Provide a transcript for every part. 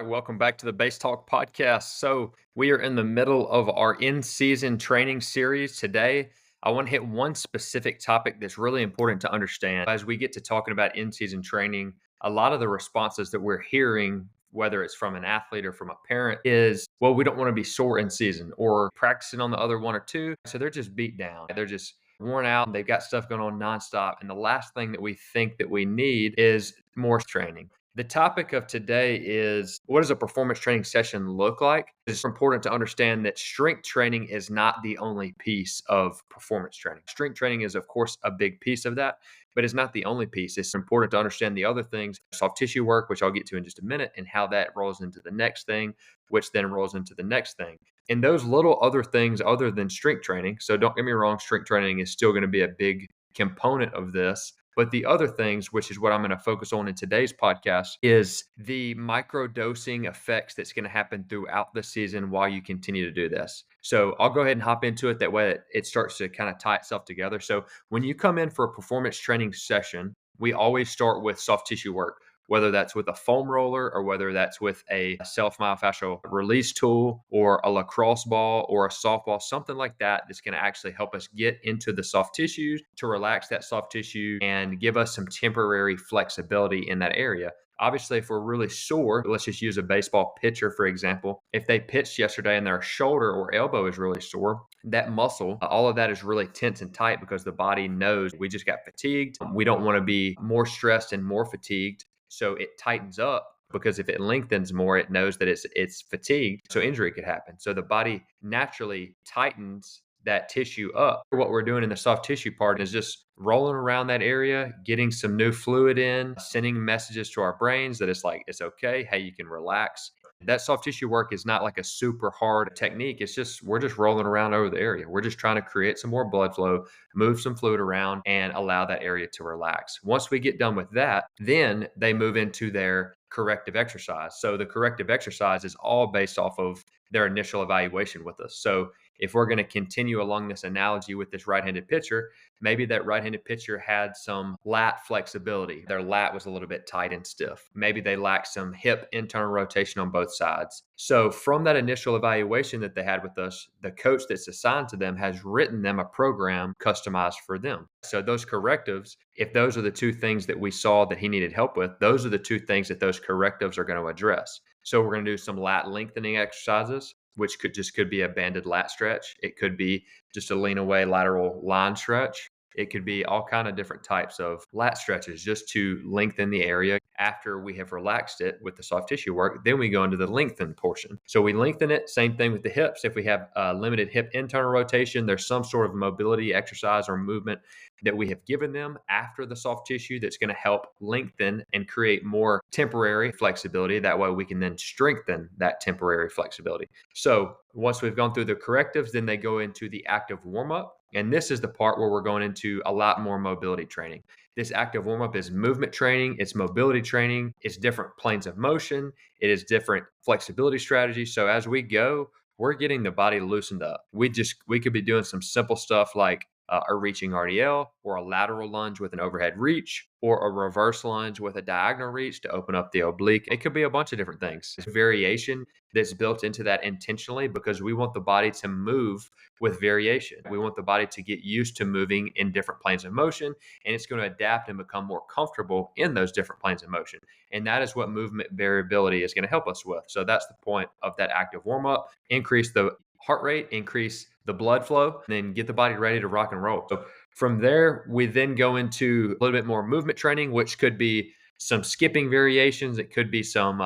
Welcome back to the Base Talk podcast. So, we are in the middle of our in season training series today. I want to hit one specific topic that's really important to understand. As we get to talking about in season training, a lot of the responses that we're hearing, whether it's from an athlete or from a parent, is, well, we don't want to be sore in season or practicing on the other one or two. So, they're just beat down. They're just worn out and they've got stuff going on nonstop. And the last thing that we think that we need is more training. The topic of today is, what does a performance training session look like? It's important to understand that strength training is not the only piece of performance training. Strength training is, of course, a big piece of that, but it's not the only piece. It's important to understand the other things, soft tissue work, which I'll get to in just a minute, and how that rolls into the next thing, which then rolls into the next thing. And those little other things other than strength training, so don't get me wrong, strength training is still going to be a big component of this. But the other things, which is what I'm going to focus on in today's podcast, is the micro dosing effects that's going to happen throughout the season while you continue to do this. So I'll go ahead and hop into it. That way it starts to kind of tie itself together. So when you come in for a performance training session, we always start with soft tissue work, whether that's with a foam roller or whether that's with a self-myofascial release tool or a lacrosse ball or a softball, something like that, that's going to actually help us get into the soft tissues to relax that soft tissue and give us some temporary flexibility in that area. Obviously, if we're really sore, let's just use a baseball pitcher, for example. If they pitched yesterday and their shoulder or elbow is really sore, that muscle, all of that is really tense and tight because the body knows we just got fatigued. We don't want to be more stressed and more fatigued. So it tightens up because if it lengthens more, it knows that it's fatigued. So injury could happen. So the body naturally tightens that tissue up. What we're doing in the soft tissue part is just rolling around that area, getting some new fluid in, sending messages to our brains that it's like, it's okay. Hey, you can relax. That soft tissue work is not like a super hard technique. It's just, we're just rolling around over the area. We're just trying to create some more blood flow, move some fluid around, and allow that area to relax. Once we get done with that, then they move into their corrective exercise. So the corrective exercise is all based off of their initial evaluation with us. So if we're going to continue along this analogy with this right-handed pitcher, maybe that right-handed pitcher had some lat flexibility. Their lat was a little bit tight and stiff. Maybe they lacked some hip internal rotation on both sides. So from that initial evaluation that they had with us, the coach that's assigned to them has written them a program customized for them. So those correctives, if those are the two things that we saw that he needed help with, those are the two things that those correctives are going to address. So we're going to do some lat lengthening exercises, which could be a banded lat stretch. It could be just a lean away lateral line stretch. It could be all kind of different types of lat stretches just to lengthen the area. After we have relaxed it with the soft tissue work, then we go into the lengthen portion. So we lengthen it. Same thing with the hips. If we have limited hip internal rotation, there's some sort of mobility exercise or movement that we have given them after the soft tissue that's going to help lengthen and create more temporary flexibility. That way we can then strengthen that temporary flexibility. So once we've gone through the correctives, then they go into the active warm-up. And this is the part where we're going into a lot more mobility training. This active warm-up is movement training, it's mobility training, it's different planes of motion, it is different flexibility strategies. So as we go, we're getting the body loosened up. We could be doing some simple stuff like a reaching RDL or a lateral lunge with an overhead reach or a reverse lunge with a diagonal reach to open up the oblique. It could be a bunch of different things. It's variation that's built into that intentionally because we want the body to move with variation. We want the body to get used to moving in different planes of motion, and it's going to adapt and become more comfortable in those different planes of motion. And that is what movement variability is going to help us with. So that's the point of that active warm up. Increase the heart rate, increase the blood flow, and then get the body ready to rock and roll. So from there, we then go into a little bit more movement training, which could be some skipping variations. It could be some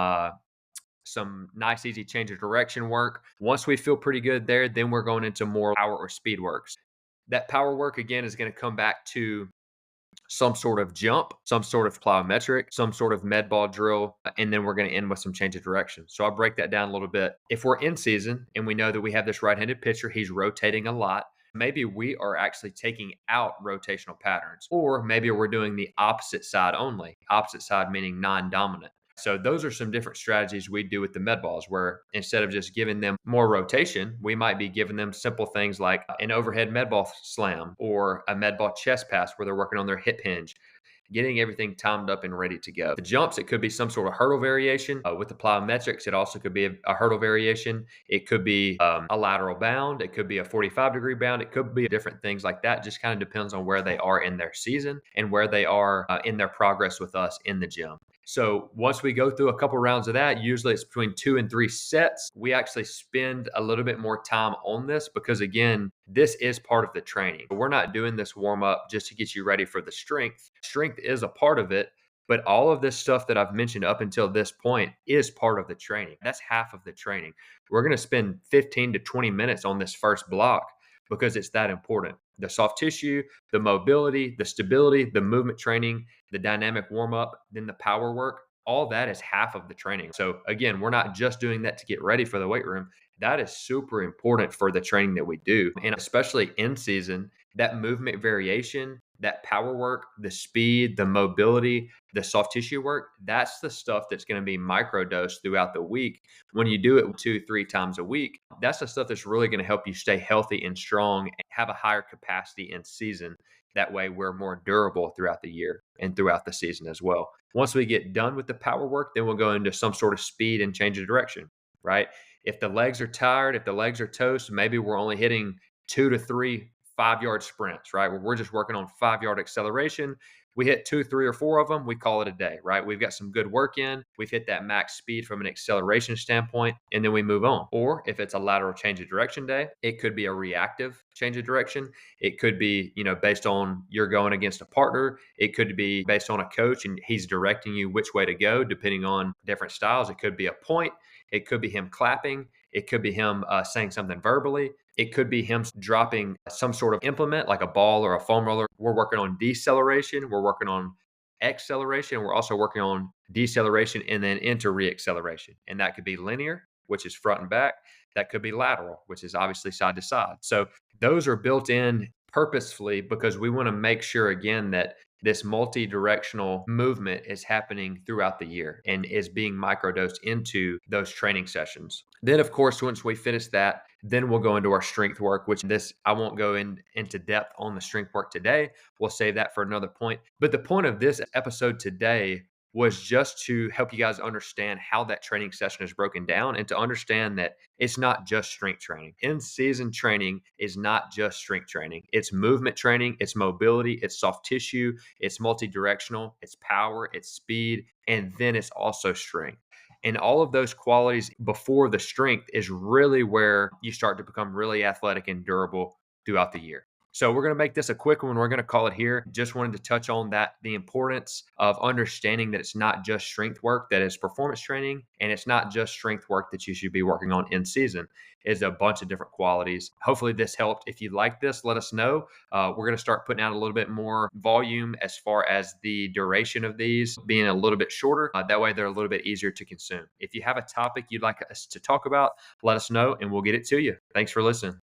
nice, easy change of direction work. Once we feel pretty good there, then we're going into more power or speed works. That power work, again, is going to come back to some sort of jump, some sort of plyometric, some sort of med ball drill, and then we're going to end with some change of direction. So I'll break that down a little bit. If we're in season and we know that we have this right-handed pitcher, he's rotating a lot. Maybe we are actually taking out rotational patterns, or maybe we're doing the opposite side only. Opposite side meaning non-dominant. So those are some different strategies we do with the med balls, where instead of just giving them more rotation, we might be giving them simple things like an overhead med ball slam or a med ball chest pass where they're working on their hip hinge. getting everything timed up and ready to go. The jumps, it could be some sort of hurdle variation. With the plyometrics, it also could be a hurdle variation. It could be a lateral bound. It could be a 45-degree bound. It could be different things like that. Just kind of depends on where they are in their season and where they are in their progress with us in the gym. So once we go through a couple rounds of that, usually it's between 2 and 3 sets. We actually spend a little bit more time on this because, again, this is part of the training. We're not doing this warm up just to get you ready for the strength. Strength is a part of it, but all of this stuff that I've mentioned up until this point is part of the training. That's half of the training. We're going to spend 15 to 20 minutes on this first block because it's that important. The soft tissue, the mobility, the stability, the movement training, the dynamic warm up, then the power work, all that is half of the training. So again, we're not just doing that to get ready for the weight room. That is super important for the training that we do. And especially in season, that movement variation, that power work, the speed, the mobility, the soft tissue work, that's the stuff that's going to be microdosed throughout the week. When you do it 2, 3 times a week, that's the stuff that's really going to help you stay healthy and strong and have a higher capacity in season. That way, we're more durable throughout the year and throughout the season as well. Once we get done with the power work, then we'll go into some sort of speed and change of direction, right? If the legs are tired, if the legs are toast, maybe we're only hitting 2 to 3 5-yard sprints, right? Where we're just working on 5-yard acceleration. We hit 2, 3, or 4 of them, we call it a day, right? We've got some good work in. We've hit that max speed from an acceleration standpoint, and then we move on. Or if it's a lateral change of direction day, it could be a reactive change of direction. It could be, based on you're going against a partner. It could be based on a coach and he's directing you which way to go, depending on different styles. It could be a point. It could be him clapping. It could be him saying something verbally. It could be him dropping some sort of implement like a ball or a foam roller. We're working on deceleration. We're working on acceleration. We're also working on deceleration and then into reacceleration. And that could be linear, which is front and back. That could be lateral, which is obviously side to side. So those are built in purposefully because we want to make sure, again, that this multi-directional movement is happening throughout the year and is being microdosed into those training sessions. Then, of course, once we finish that, then we'll go into our strength work, which I won't go into depth on the strength work today. We'll save that for another point. But the point of this episode today was just to help you guys understand how that training session is broken down and to understand that it's not just strength training. In-season training is not just strength training. It's movement training, it's mobility, it's soft tissue, it's multi-directional, it's power, it's speed, and then it's also strength. And all of those qualities before the strength is really where you start to become really athletic and durable throughout the year. So we're going to make this a quick one. We're going to call it here. Just wanted to touch on that, the importance of understanding that it's not just strength work that is performance training, and it's not just strength work that you should be working on in season. It's a bunch of different qualities. Hopefully this helped. If you like this, let us know. We're going to start putting out a little bit more volume as far as the duration of these being a little bit shorter. That way they're a little bit easier to consume. If you have a topic you'd like us to talk about, let us know and we'll get it to you. Thanks for listening.